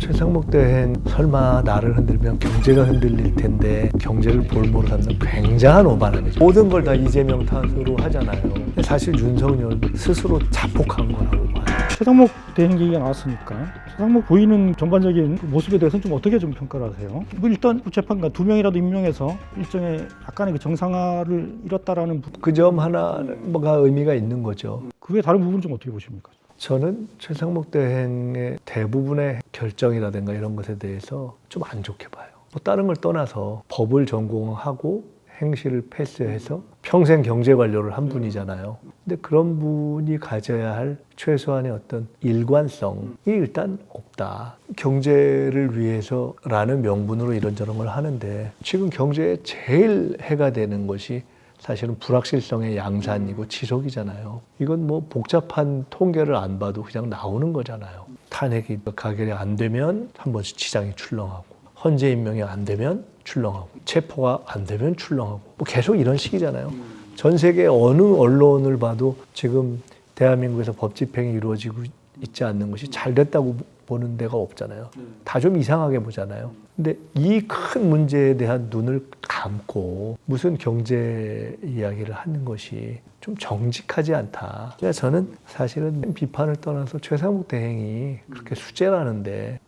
최상목 대행 설마 나를 흔들면 경제가 흔들릴 텐데 경제를 볼모로 삼는 굉장한 오바람이죠. 모든 걸 다 이재명 탓으로 하잖아요. 근데 사실 윤석열 스스로 자폭한 거라고 봐요. 최상목 대행 얘기가 나왔으니까 최상목 부인은 전반적인 모습에 대해서는 좀 어떻게 좀 평가를 하세요? 뭐 일단 재판관 2명이라도 임명해서 일종의 약간의 그 정상화를 이뤘다라는 그 점 하나가 의미가 있는 거죠. 그 외 다른 부분은 좀 어떻게 보십니까? 저는 최상목 대행의 대부분의 결정이라든가 이런 것에 대해서 좀 안 좋게 봐요. 뭐 다른 걸 떠나서 법을 전공하고 행시를 패스해서 평생 경제 관료를 한 분이잖아요. 근데 그런 분이 가져야 할 최소한의 어떤 일관성이 일단 없다. 경제를 위해서라는 명분으로 이런저런 걸 하는데 지금 경제에 제일 해가 되는 것이 사실은 불확실성의 양산이고 지속이잖아요. 이건 뭐 복잡한 통계를 안 봐도 그냥 나오는 거잖아요. 탄핵이 가결이 안 되면 한 번씩 지장이 출렁하고, 헌재 임명이 안 되면 출렁하고, 체포가 안 되면 출렁하고, 뭐 계속 이런 식이잖아요. 전 세계 어느 언론을 봐도 지금 대한민국에서 법 집행이 이루어지고 있지 않는 것이 잘 됐다고 보는 데가 없잖아요. 다 좀 이상하게 보잖아요. 근데 이 큰 문제에 대한 눈을 감고 무슨 경제 이야기를 하는 것이 좀 정직하지 않다. 그래서 저는 사실은 비판을 떠나서 최상목 대행이 그렇게 수재라는데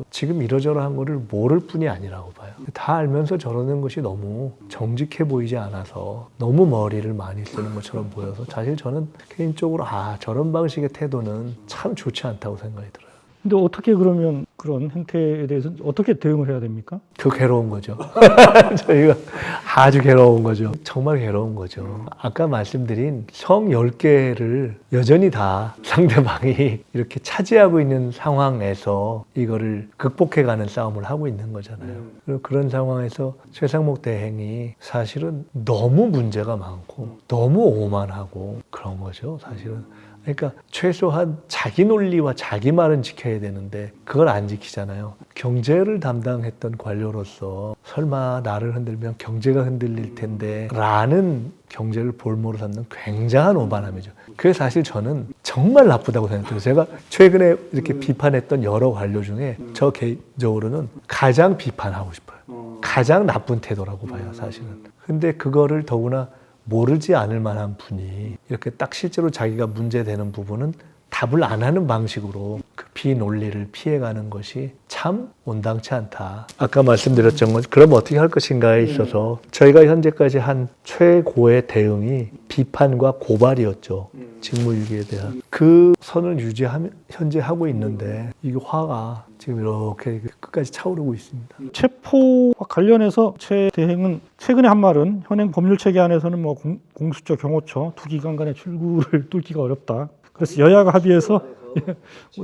지금 이러저러한 거를 모를 뿐이 아니라고 봐요. 다 알면서 저러는 것이 너무 정직해 보이지 않아서 너무 머리를 많이 쓰는 것처럼 보여서 사실 저는 개인적으로 저런 방식의 태도는 참 좋지 않다고 생각이 들어요. 근데 어떻게 그러면 그런 행태에 대해서 어떻게 대응을 해야 됩니까? 괴로운 거죠. 저희가 아주 괴로운 거죠. 정말 괴로운 거죠. 아까 말씀드린 성 10개를 여전히 다 상대방이 이렇게 차지하고 있는 상황에서 이거를 극복해가는 싸움을 하고 있는 거잖아요. 그리고 그런 상황에서 최상목 대행이 사실은 너무 문제가 많고 너무 오만하고 그런 거죠, 사실은. 그러니까 최소한 자기 논리와 자기 말은 지켜야 되는데 그걸 안 지키잖아요. 경제를 담당했던 관료로서 설마 나를 흔들면 경제가 흔들릴 텐데 라는 경제를 볼모로 삼는 굉장한 오만함이죠. 그게 사실 저는 정말 나쁘다고 생각해요. 제가 최근에 이렇게 비판했던 여러 관료 중에 저 개인적으로는 가장 비판하고 싶어요. 가장 나쁜 태도라고 봐요, 사실은. 근데 그거를 더구나 모르지 않을 만한 분이 이렇게 딱 실제로 자기가 문제되는 부분은 답을 안 하는 방식으로 그 비논리를 피해가는 것이 참 온당치 않다. 아까 말씀드렸던 것, 그럼 어떻게 할 것인가에 있어서 저희가 현재까지 한 최고의 대응이 비판과 고발이었죠. 직무유기에 대한. 그 선을 현재 하고 있는데 이게 화가 지금 이렇게 끝까지 차오르고 있습니다. 체포와 관련해서 최 대행은 최근에 한 말은 현행 법률 체계 안에서는 뭐 공수처, 경호처 두 기관 간의 출구를 뚫기가 어렵다. 그래서 여야가 합의해서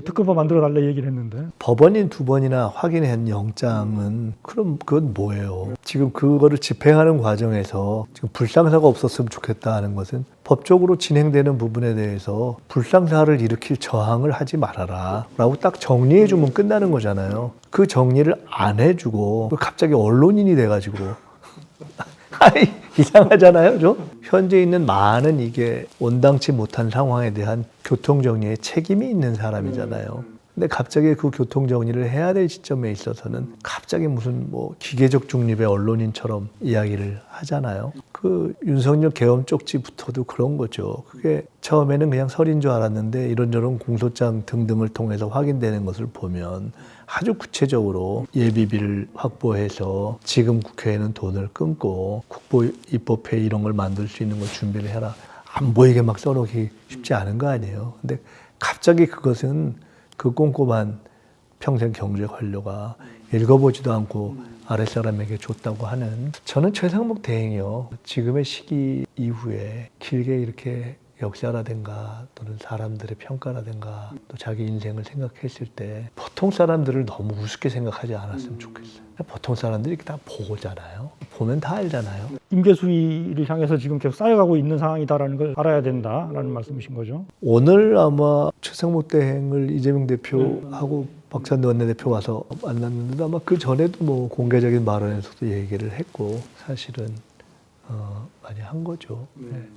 특검법 만들어 달라 얘기를 했는데 법원인 2번이나 확인한 영장은 그럼 그건 뭐예요? 지금 그거를 집행하는 과정에서 지금 불상사가 없었으면 좋겠다 하는 것은 법적으로 진행되는 부분에 대해서 불상사를 일으킬 저항을 하지 말아라 라고 딱 정리해 주면 끝나는 거잖아요. 그 정리를 안 해주고 갑자기 언론인이 돼가지고 이상하잖아요, 좀? 현재 있는 많은 이게 온당치 못한 상황에 대한 교통정리에 책임이 있는 사람이잖아요. 근데 갑자기 그 교통정리를 해야 될 시점에 있어서는 갑자기 무슨 뭐 기계적 중립의 언론인처럼 이야기를 하잖아요. 그 윤석열 계엄 쪽지부터도 그런 거죠. 그게 처음에는 그냥 설인 줄 알았는데 이런저런 공소장 등등을 통해서 확인되는 것을 보면 아주 구체적으로 예비비를 확보해서 지금 국회에는 돈을 끊고 국보입법회 이런 걸 만들 수 있는 걸 준비를 해라. 안 보이게 막 써놓기 쉽지 않은 거 아니에요. 근데 갑자기 그것은 그 꼼꼼한 평생 경제 관료가 읽어보지도 않고 아랫사람에게 줬다고 하는, 저는 최상목 대행이요, 지금의 시기 이후에 길게 이렇게 역사라든가 또는 사람들의 평가라든가 또 자기 인생을 생각했을 때 보통 사람들을 너무 우습게 생각하지 않았으면 좋겠어요. 보통 사람들이 다 보잖아요. 보면 다 알잖아요. 임계수위를 향해서 지금 계속 쌓여가고 있는 상황이다라는 걸 알아야 된다라는 말씀이신 거죠. 오늘 아마 최상목 대행을 이재명 대표하고 박찬대 원내대표 와서 만났는데 아마 그 전에도 뭐 공개적인 발언에서도 얘기를 했고 사실은 많이 한 거죠. 네.